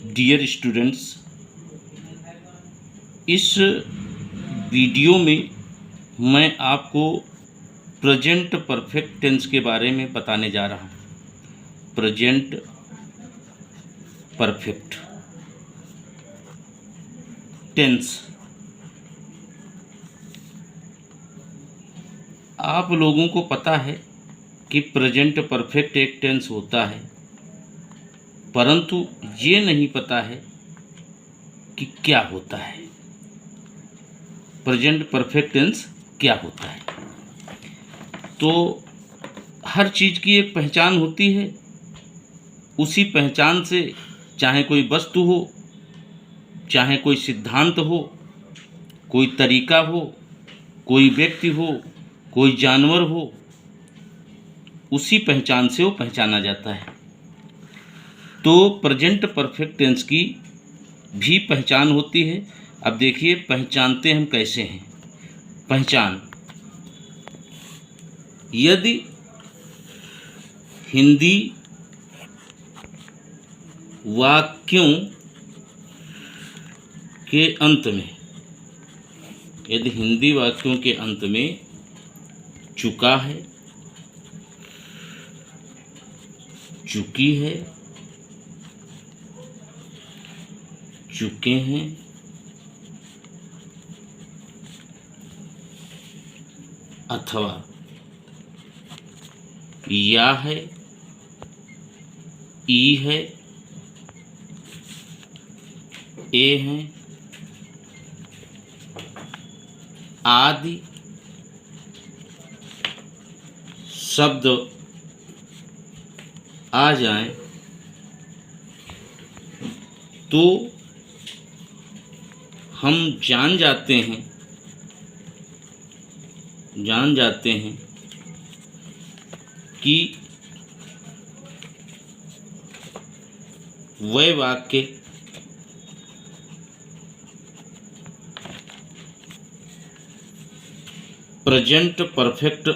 Dear students, इस video में मैं आपको प्रेजेंट परफेक्ट टेंस के बारे में बताने जा रहा हूँ। Present perfect tense. आप लोगों को पता है कि प्रेजेंट परफेक्ट एक टेंस होता है, परंतु ये नहीं पता है कि क्या होता है। प्रेजेंट परफेक्ट टेंस क्या होता है? तो हर चीज़ की एक पहचान होती है। उसी पहचान से चाहे कोई वस्तु हो, चाहे कोई सिद्धांत हो, कोई तरीका हो, कोई व्यक्ति हो, कोई जानवर हो, उसी पहचान से वो पहचाना जाता है। तो प्रेजेंट परफेक्ट टेंस की भी पहचान होती है। अब देखिए पहचानते हम कैसे हैं। पहचान, यदि हिंदी वाक्यों के अंत में, यदि हिंदी वाक्यों के अंत में चुका है, चुकी है, चुके हैं, अथवा या है, ई है, ए है, आदि शब्द आ जाएं तो हम जान जाते हैं कि वह वाक्य प्रेजेंट परफेक्ट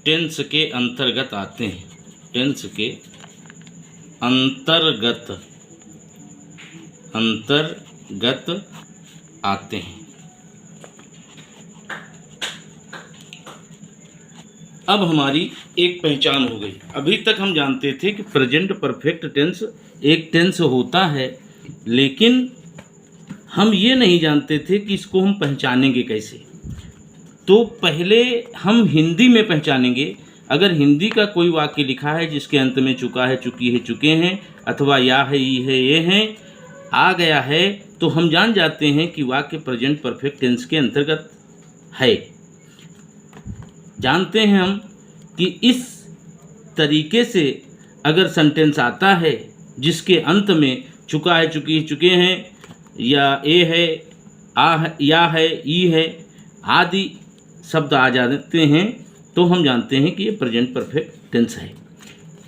टेंस के अंतर्गत आते हैं। टेंस के अंतर्गत आते हैं। अब हमारी एक पहचान हो गई। अभी तक हम जानते थे कि प्रेजेंट परफेक्ट टेंस एक टेंस होता है, लेकिन हम ये नहीं जानते थे कि इसको हम पहचानेंगे कैसे। तो पहले हम हिंदी में पहचानेंगे। अगर हिंदी का कोई वाक्य लिखा है जिसके अंत में चुका है, चुकी है, चुके हैं, अथवा या है, ई है, ये हैं आ गया है, तो हम जान जाते हैं कि वाक्य प्रेजेंट परफेक्ट टेंस के अंतर्गत है। जानते हैं हम कि इस तरीके से अगर सेंटेंस आता है जिसके अंत में चुका है, चुकी है, चुके हैं, या ए है, आ है, या है, ई है आदि शब्द आ जाते हैं, तो हम जानते हैं कि ये प्रेजेंट परफेक्ट टेंस है।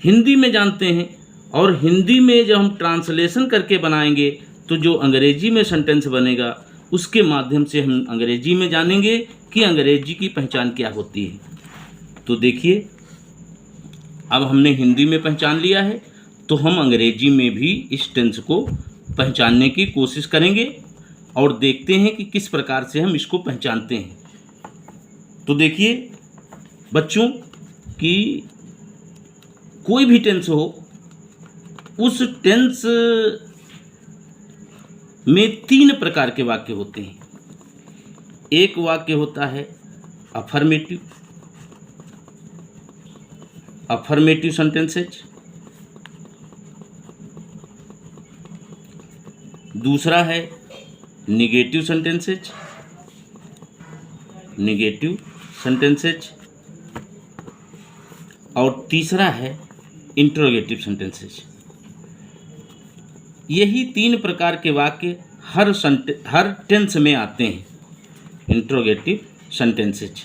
हिंदी में जानते हैं, और हिंदी में जब हम ट्रांसलेशन करके बनाएंगे तो जो अंग्रेजी में सेंटेंस बनेगा उसके माध्यम से हम अंग्रेजी में जानेंगे कि अंग्रेजी की पहचान क्या होती है। तो देखिए, अब हमने हिंदी में पहचान लिया है, तो हम अंग्रेजी में भी इस टेंस को पहचानने की कोशिश करेंगे और देखते हैं कि किस प्रकार से हम इसको पहचानते हैं। तो देखिए बच्चों, कि कोई भी टेंस हो, उस टेंस में 3 प्रकार के वाक्य होते हैं। एक वाक्य होता है अफर्मेटिव सेंटेंसेज। दूसरा है निगेटिव सेंटेंसेज, और तीसरा है इंट्रोगेटिव सेंटेंसेज। यही 3 प्रकार के वाक्य हर टेंस में आते हैं, इंट्रोगेटिव सेंटेंसेज।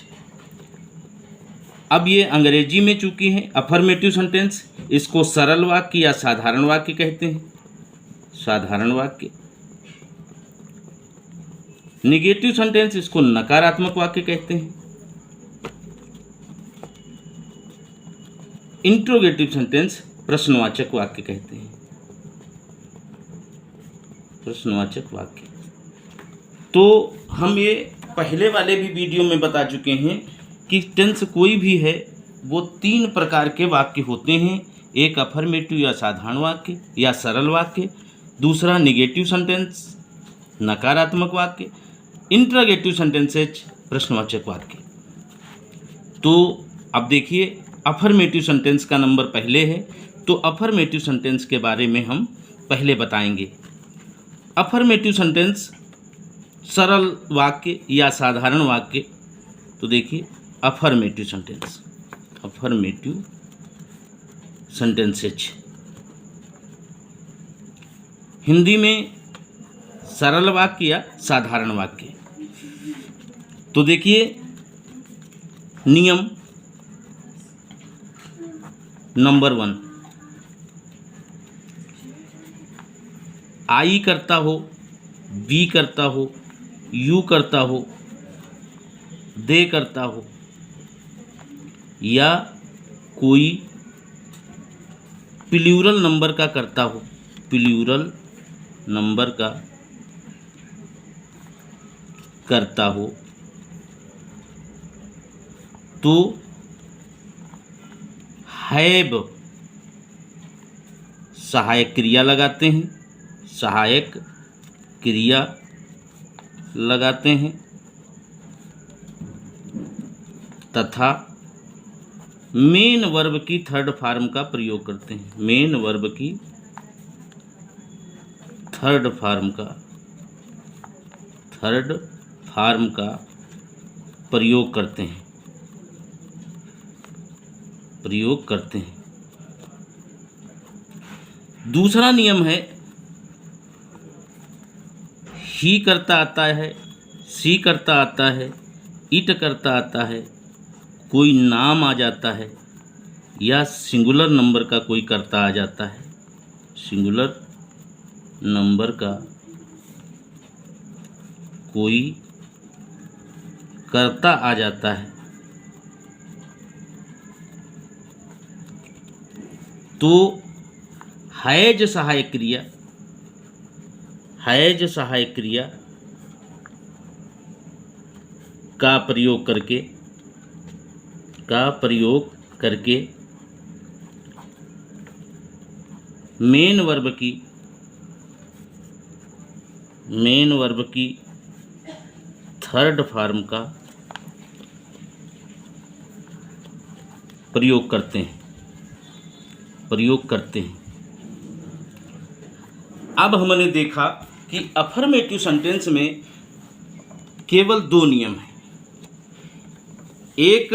अब ये अंग्रेजी में चूंकि है अफर्मेटिव सेंटेंस, इसको सरल वाक्य या साधारण वाक्य कहते हैं। साधारण वाक्य। निगेटिव सेंटेंस, इसको नकारात्मक वाक्य कहते हैं। इंट्रोगेटिव सेंटेंस प्रश्नवाचक वाक्य कहते हैं। प्रश्नवाचक वाक्य तो हम ये पहले वाले भी वीडियो में बता चुके हैं कि टेंस कोई भी है वो 3 प्रकार के वाक्य होते हैं। एक अफर्मेटिव या साधारण वाक्य या सरल वाक्य, दूसरा निगेटिव सेंटेंस नकारात्मक वाक्य, इंट्रोगेटिव सेंटेंसेज प्रश्नवाचक वाक्य। तो अब देखिए अफर्मेटिव सेंटेंस का नंबर पहले है, तो अफर्मेटिव सेंटेंस के बारे में हम पहले बताएंगे। अफर्मेटिव सेंटेंस सरल वाक्य या साधारण वाक्य। तो देखिए affirmative sentence, affirmative sentences Hindi में सरल वाक्य या साधारण वाक्य। तो देखिए नियम नंबर 1, आई करता हो, वी करता हो, यू करता हो, दे करता हो या कोई प्लूरल नंबर का करता हो, प्लूरल नंबर का करता हो, तो हैव सहायक क्रिया लगाते हैं, सहायक क्रिया लगाते हैं तथा मेन वर्ब की थर्ड फॉर्म का प्रयोग करते हैं। मेन वर्ब की थर्ड फॉर्म का प्रयोग करते हैं, दूसरा नियम है ही करता आता है, सी करता आता है, इट करता आता है, कोई नाम आ जाता है या सिंगुलर नंबर का कोई करता आ जाता है, सिंगुलर नंबर का कोई करता आ जाता है, तो हैज सहायक क्रिया, हैज सहायक क्रिया का प्रयोग करके मेन वर्ब की थर्ड फॉर्म का प्रयोग करते हैं। अब हमने देखा कि अफर्मेटिव सेंटेंस में केवल 2 नियम हैं। एक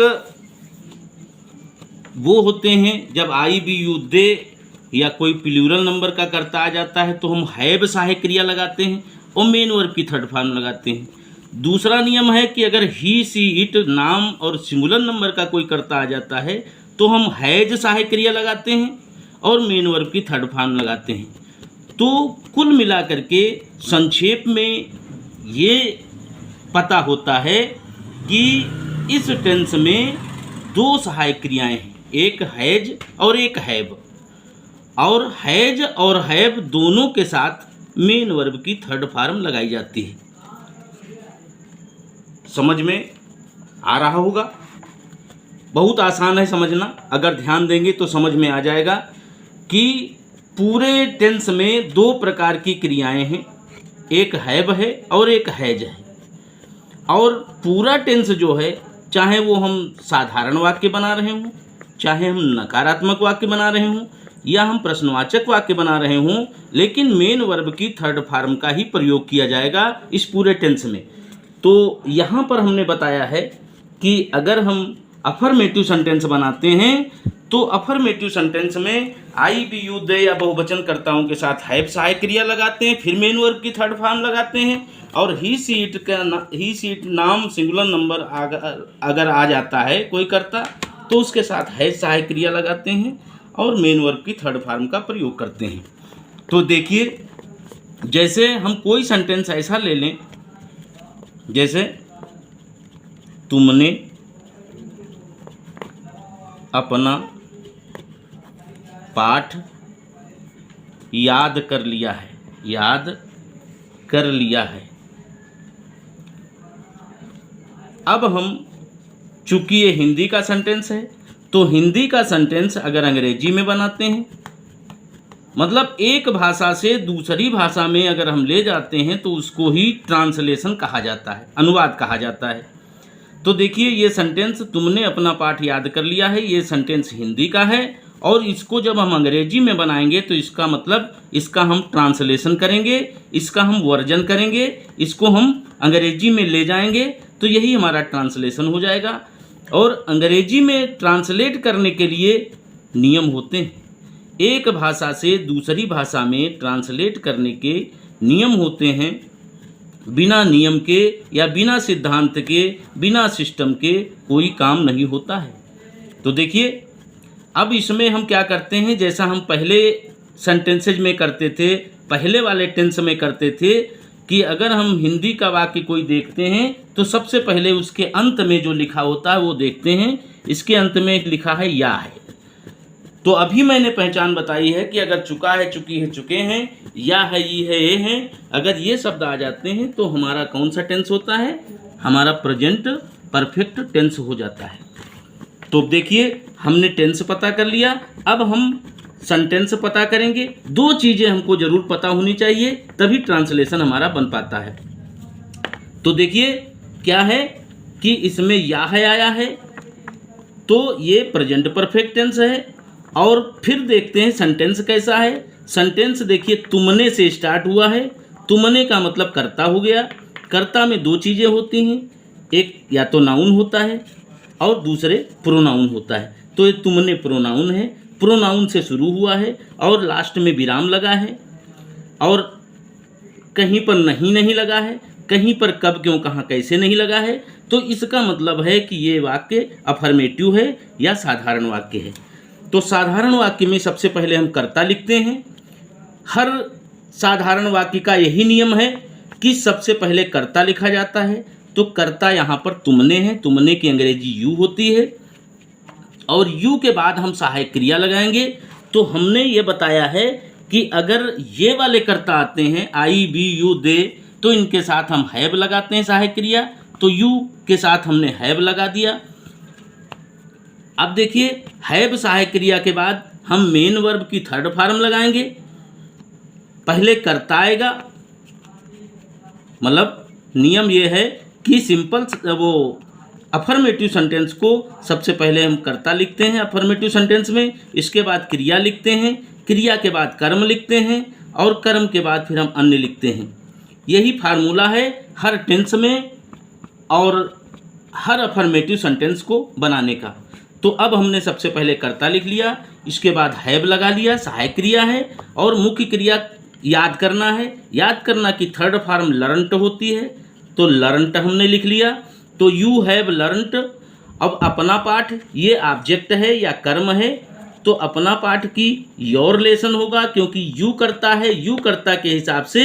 वो होते हैं जब आई बी यू दे या कोई प्लूरल नंबर का करता आ जाता है तो हम हैव सहायक क्रिया लगाते हैं और मेन वर्ब की थर्ड फॉर्म लगाते हैं। दूसरा नियम है कि अगर ही सी इट नाम और सिंगुलर नंबर का कोई करता आ जाता है तो हम हैज सहायक क्रिया लगाते हैं और मेन वर्ब की थर्ड फॉर्म लगाते हैं। तो कुल मिलाकर के संक्षेप में ये पता होता है कि इस टेंस में 2 सहायक क्रियाएं हैं, एक हैज और एक हैव, और हैज और हैव दोनों के साथ मेन वर्ब की थर्ड फॉर्म लगाई जाती है। समझ में आ रहा होगा? बहुत आसान है समझना, अगर ध्यान देंगे तो समझ में आ जाएगा कि पूरे टेंस में 2 प्रकार की क्रियाएं हैं, एक हैव है और एक हैज है। और पूरा टेंस जो है, चाहे वो हम साधारण वाक्य बना रहे हों, चाहे हम नकारात्मक वाक्य बना रहे हों या हम प्रश्नवाचक वाक्य बना रहे हों, लेकिन मेन वर्ब की थर्ड फॉर्म का ही प्रयोग किया जाएगा इस पूरे टेंस में। तो यहाँ पर हमने बताया है कि अगर हम अफर्मेटिव सेंटेंस बनाते हैं तो अफर्मेटिव सेंटेंस में आई बी यू दे या बहुवचन कर्ताओं के साथ हैव सहायक क्रिया लगाते हैं, फिर मेन वर्ब की थर्ड फॉर्म लगाते हैं, और ही सी इट नाम सिंगुलर नंबर अगर आ जाता है कोई करता तो उसके साथ हैज सहायक क्रिया लगाते हैं और मेन वर्ब की थर्ड फॉर्म का प्रयोग करते हैं। तो देखिए, जैसे हम कोई सेंटेंस ऐसा ले लें, जैसे तुमने अपना पाठ याद कर लिया है, याद कर लिया है। अब हम, चूंकि ये हिंदी का सेंटेंस है, तो हिंदी का सेंटेंस अगर अंग्रेजी में बनाते हैं, मतलब एक भाषा से दूसरी भाषा में अगर हम ले जाते हैं तो उसको ही ट्रांसलेशन कहा जाता है, अनुवाद कहा जाता है। तो देखिए, ये सेंटेंस तुमने अपना पाठ याद कर लिया है, ये सेंटेंस हिंदी का है, और इसको जब हम अंग्रेजी में बनाएंगे तो इसका मतलब, इसका हम ट्रांसलेशन करेंगे, इसका हम वर्जन करेंगे, इसको हम अंग्रेजी में ले जाएंगे, तो यही हमारा ट्रांसलेशन हो जाएगा। और अंग्रेजी में ट्रांसलेट करने के लिए नियम होते हैं, एक भाषा से दूसरी भाषा में ट्रांसलेट करने के नियम होते हैं। बिना नियम के या बिना सिद्धांत के, बिना सिस्टम के कोई काम नहीं होता है। तो देखिए, अब इसमें हम क्या करते हैं, जैसा हम पहले सेंटेंसेज में करते थे, पहले वाले टेंस में करते थे, कि अगर हम हिंदी का वाक्य कोई देखते हैं तो सबसे पहले उसके अंत में जो लिखा होता है वो देखते हैं। इसके अंत में लिखा है या है, तो अभी मैंने पहचान बताई है कि अगर चुका है, चुकी है, चुके हैं, या है, ये है, ये हैं, अगर ये शब्द आ जाते हैं तो हमारा कौन सा टेंस होता है, हमारा प्रेजेंट परफेक्ट टेंस हो जाता है। तो देखिए, हमने टेंस पता कर लिया, अब हम सेंटेंस पता करेंगे। दो चीज़ें हमको जरूर पता होनी चाहिए, तभी ट्रांसलेशन हमारा बन पाता है। तो देखिए क्या है कि इसमें या है आया है, तो ये प्रेजेंट परफेक्ट टेंस है। और फिर देखते हैं सेंटेंस कैसा है। सेंटेंस देखिए, तुमने से स्टार्ट हुआ है, तुमने का मतलब कर्ता हो गया। कर्ता में दो चीज़ें होती हैं, एक या तो नाउन होता है और दूसरे प्रोनाउन होता है। तो ये तुमने प्रोनाउन है, प्रोनाउन से शुरू हुआ है और लास्ट में विराम लगा है, और कहीं पर नहीं लगा है, कहीं पर कब, क्यों, कहाँ, कैसे नहीं लगा है। तो इसका मतलब है कि ये वाक्य अफर्मेटिव है या साधारण वाक्य है। तो साधारण वाक्य में सबसे पहले हम कर्ता लिखते हैं। हर साधारण वाक्य का यही नियम है कि सबसे पहले कर्ता लिखा जाता है। तो कर्ता यहाँ पर तुमने है, तुमने की अंग्रेजी यू होती है, और यू के बाद हम सहायक क्रिया लगाएंगे। तो हमने ये बताया है कि अगर ये वाले कर्ता आते हैं, आई, बी, यू, दे, तो इनके साथ हम हैव लगाते हैं सहायक क्रिया। तो यू के साथ हमने हैव लगा दिया। अब देखिए, हैव सहायक क्रिया के बाद हम मेन वर्ब की थर्ड फॉर्म लगाएंगे। पहले कर्ता आएगा, मतलब नियम ये है कि सिंपल वो अफर्मेटिव सेंटेंस को सबसे पहले हम कर्ता लिखते हैं अफर्मेटिव सेंटेंस में, इसके बाद क्रिया लिखते हैं, क्रिया के बाद कर्म लिखते हैं, और कर्म के बाद फिर हम अन्य लिखते हैं। यही फार्मूला है हर टेंस में और हर अफर्मेटिव सेंटेंस को बनाने का। तो अब हमने सबसे पहले कर्ता लिख लिया, इसके बाद हैव लगा लिया, सहायक क्रिया है, और मुख्य क्रिया याद करना है। याद करना की थर्ड फॉर्म लर्नट होती है, तो लर्नट हमने लिख लिया। तो यू हैव लर्नट। अब अपना पाठ, ये ऑब्जेक्ट है या कर्म है, तो अपना पाठ की योर लेसन होगा, क्योंकि यू करता है, यू करता के हिसाब से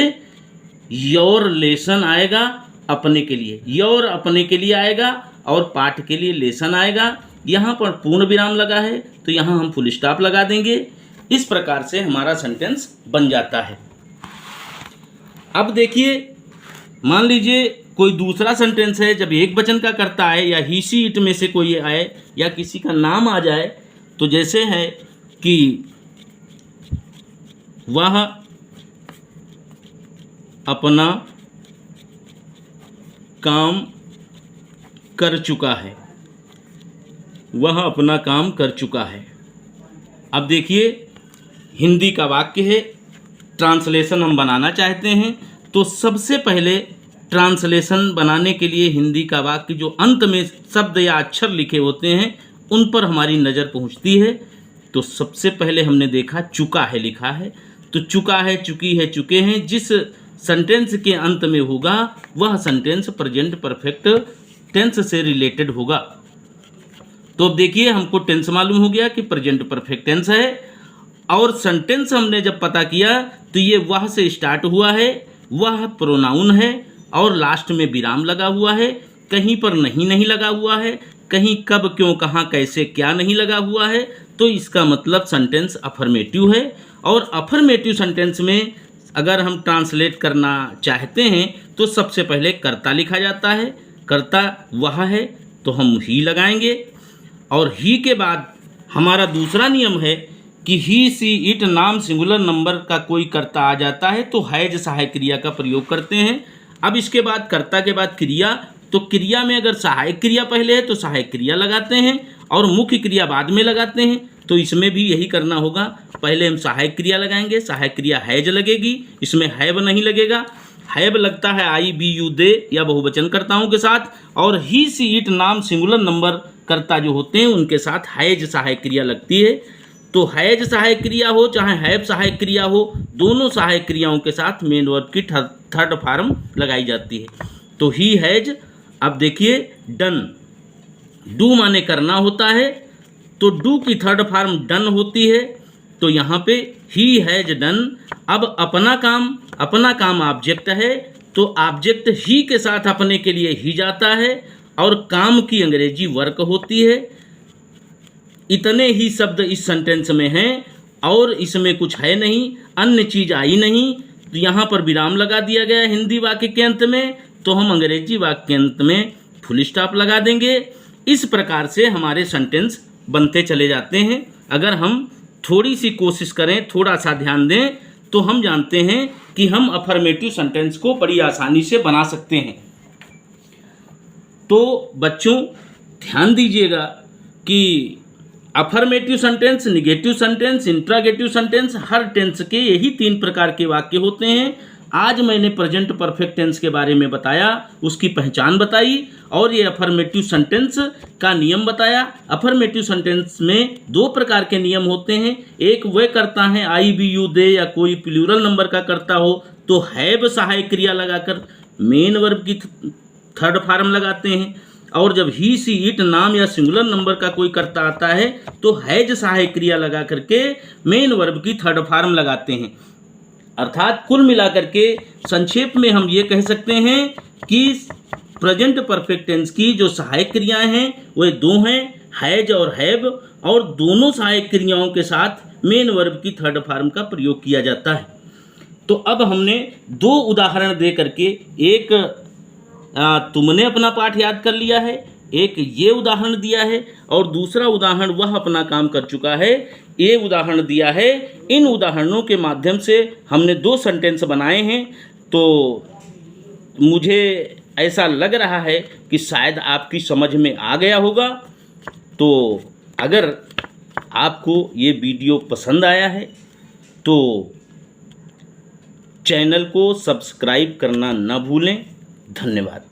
योर लेसन आएगा अपने के लिए, योर अपने के लिए आएगा, और पाठ के लिए लेसन आएगा। यहाँ पर पूर्ण विराम लगा है, तो यहाँ हम फुल स्टॉप लगा देंगे। इस प्रकार से हमारा सेंटेंस बन जाता है। अब देखिए, मान लीजिए कोई दूसरा सेंटेंस है, जब एक वचन का कर्ता आए या ही सी इट में से कोई आए या किसी का नाम आ जाए, तो जैसे है कि वह अपना काम कर चुका है, वह अपना काम कर चुका है। अब देखिए, हिंदी का वाक्य है, ट्रांसलेशन हम बनाना चाहते हैं, तो सबसे पहले ट्रांसलेशन बनाने के लिए हिंदी का वाक्य जो अंत में शब्द या अक्षर लिखे होते हैं उन पर हमारी नज़र पहुंचती है। तो सबसे पहले हमने देखा चुका है लिखा है, तो चुका है, चुकी है, चुके हैं, जिस सेंटेंस के अंत में होगा वह सेंटेंस प्रेजेंट परफेक्ट टेंस से रिलेटेड होगा। तो अब देखिए, हमको टेंस मालूम हो गया कि प्रेजेंट परफेक्ट टेंस है, और सेंटेंस हमने जब पता किया तो ये वह से स्टार्ट हुआ है, वह प्रोनाउन है, और लास्ट में विराम लगा हुआ है, कहीं पर नहीं लगा हुआ है, कहीं कब, क्यों, कहाँ, कैसे, क्या नहीं लगा हुआ है। तो इसका मतलब सेंटेंस अफर्मेटिव है। और अफर्मेटिव सेंटेंस में अगर हम ट्रांसलेट करना चाहते हैं तो सबसे पहले कर्ता लिखा जाता है। कर्ता वह है तो हम ही लगाएंगे, और ही के बाद हमारा दूसरा नियम है कि ही सी इट नाम सिंगुलर नंबर का कोई कर्ता आ जाता है तो हैज सहायक क्रिया का प्रयोग करते हैं। अब इसके बाद कर्ता के बाद क्रिया, तो क्रिया में अगर सहायक क्रिया पहले है तो सहायक क्रिया लगाते हैं और मुख्य क्रिया बाद में लगाते हैं। तो इसमें भी यही करना होगा, पहले हम सहायक क्रिया लगाएंगे, सहायक क्रिया हैज लगेगी, इसमें हैव नहीं लगेगा। हैव लगता है आई बी यू दे या बहुवचन कर्ताओं के साथ, और ही सी इट नाम सिंगुलर नंबर कर्ता जो होते हैं उनके साथ हैज सहायक क्रिया लगती है। तो हैज सहायक क्रिया हो चाहे हैव सहायक क्रिया हो, दोनों सहायक क्रियाओं के साथ मेन वर्ब की थर्ड फॉर्म लगाई जाती है। तो ही हैज, अब देखिए डन, डू माने करना होता है, तो डू की थर्ड फॉर्म डन होती है। तो यहाँ पे ही हैज डन। अब अपना काम ऑब्जेक्ट है, तो ऑब्जेक्ट ही के साथ अपने के लिए ही जाता है, और काम की अंग्रेजी वर्क होती है। इतने ही शब्द इस सेंटेंस में हैं और इसमें कुछ है नहीं, अन्य चीज आई नहीं। तो यहाँ पर विराम लगा दिया गया हिंदी वाक्य के अंत में, तो हम अंग्रेजी वाक्य के अंत में फुल स्टॉप लगा देंगे। इस प्रकार से हमारे सेंटेंस बनते चले जाते हैं। अगर हम थोड़ी सी कोशिश करें, थोड़ा सा ध्यान दें, तो हम जानते हैं कि हम अफर्मेटिव सेंटेंस को बड़ी आसानी से बना सकते हैं। तो बच्चों ध्यान दीजिएगा कि affirmative sentence, negative sentence, interrogative sentence, हर टेंस के यही 3 प्रकार के वाक्य होते हैं। आज मैंने प्रेजेंट परफेक्ट टेंस के बारे में बताया, उसकी पहचान बताई, और ये अफर्मेटिव सेंटेंस का नियम बताया। अफर्मेटिव सेंटेंस में 2 प्रकार के नियम होते हैं। एक वे करता है आई बी यू दे या कोई प्लूरल नंबर का करता हो तो हैव सहायक क्रिया लगाकर मेन वर्ब की थर्ड फॉर्म लगाते हैं, और जब ही सी इट नाम या सिंगुलर नंबर का कोई करता आता है तो हैज सहायक क्रिया लगा करके मेन वर्ब की थर्ड फॉर्म लगाते हैं। अर्थात कुल मिलाकर के संक्षेप में हम ये कह सकते हैं कि प्रेजेंट परफेक्ट टेंस की जो सहायक क्रियाएं हैं वे 2 हैं, हैज और हैव, और दोनों सहायक क्रियाओं के साथ मेन वर्ब की थर्ड फॉर्म का प्रयोग किया जाता है। तो अब हमने 2 उदाहरण दे करके, एक तुमने अपना पाठ याद कर लिया है, एक ये उदाहरण दिया है, और दूसरा उदाहरण वह अपना काम कर चुका है, ये उदाहरण दिया है। इन उदाहरणों के माध्यम से हमने 2 सेंटेंस बनाए हैं। तो मुझे ऐसा लग रहा है कि शायद आपकी समझ में आ गया होगा। तो अगर आपको ये वीडियो पसंद आया है तो चैनल को सब्सक्राइब करना न भूलें। धन्यवाद।